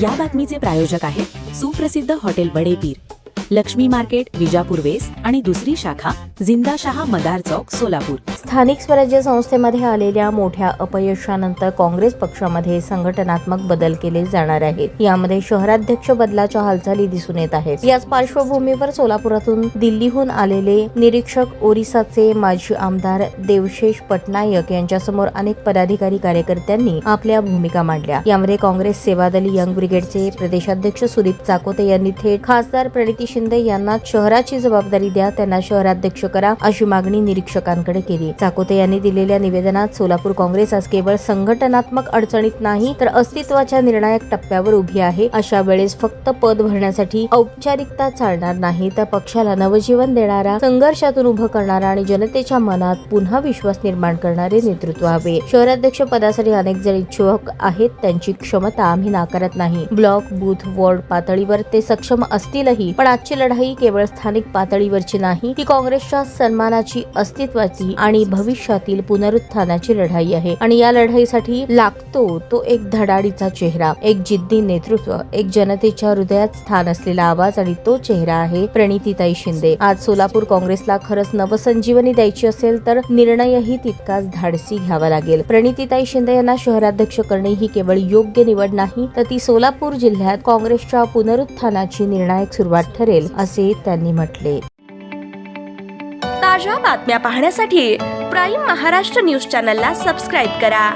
या बातमीचे प्रायोजक आहेत सुप्रसिद्ध hotel Badepir, Laxmi market, Vijapur west आणि दुसरी शाखा जिंदाशहा मदार चौक, सोलापूर। स्थानिक स्वराज्य संस्थेमध्ये आलेल्या मोठ्या अपयशानंतर काँग्रेस पक्षामध्ये संघटनात्मक बदल केले जाणार आहेत। यामध्ये शहराध्यक्ष बदलाच्या हालचाली दिसून येत आहेत। याच पार्श्वभूमीवर सोलापुरातून दिल्लीहून आलेले निरीक्षक ओरिसाचे माजी आमदार देवशेष पटनायक यांच्यासमोर अनेक पदाधिकारी कार्यकर्त्यांनी आपल्या भूमिका मांडल्या। यामध्ये काँग्रेस सेवादली यंग ब्रिगेडचे प्रदेशाध्यक्ष सुदीप चाकोते यांनी थेट खासदार प्रणिती शिंदे यांना शहराची जबाबदारी द्या, त्यांना शहराध्यक्ष करा अशी मागणी निरीक्षकांकडे केली। चाकोते यांनी दिलेल्या निवेदनात सोलापूर काँग्रेस आज केवळ संघटनात्मक अडचणीत नाही तर अस्तित्वाच्या निर्णायक टप्प्यावर उभी आहे। अशा वेळेस फक्त पद भरण्यासाठी औपचारिकता चालणार नाही, तर पक्षाला नवजीवन देणारा, संघर्षातून उभं करणारा आणि जनतेच्या मनात पुन्हा विश्वास निर्माण करणारे नेतृत्व हवे। शहराध्यक्ष पदासाठी अनेक जण इच्छुक आहेत, त्यांची क्षमता आम्ही नाकारत नाही। ब्लॉक, बूथ, वॉर्ड पातळीवर ते सक्षम असतीलही, पण आजची लढाई केवळ स्थानिक पातळीवरची नाही, ही काँग्रेसच्या सन्मानाची, अस्तित्वाची आणि भविष्यातील पुनरुत्थानाची लढाई आहे। आणि या लढाईसाठी लागतो तो एक धडाडीचा चेहरा, एक जिद्दी नेतृत्व, एक जनतेच्या हृदयात स्थान असलेला आवाज, आणि तो चेहरा आहे प्रणितीताई शिंदे। आज सोलापूर काँग्रेसला खरंच नवसंजीवनी द्यायची असेल तर निर्णयही तितकाच धाडसी घ्यावा लागेल। प्रणितीताई शिंदे यांना शहराध्यक्ष करणे ही केवळ योग्य निवड नाही, तर ती सोलापूर जिल्ह्यात काँग्रेसच्या पुनरुत्थानाची निर्णायक सुरुवात ठरेल, असे त्यांनी म्हटले। ताज्या बातम्या पाहण्यासाठी प्राईम महाराष्ट्र न्यूज चॅनलला सबस्क्राईब करा।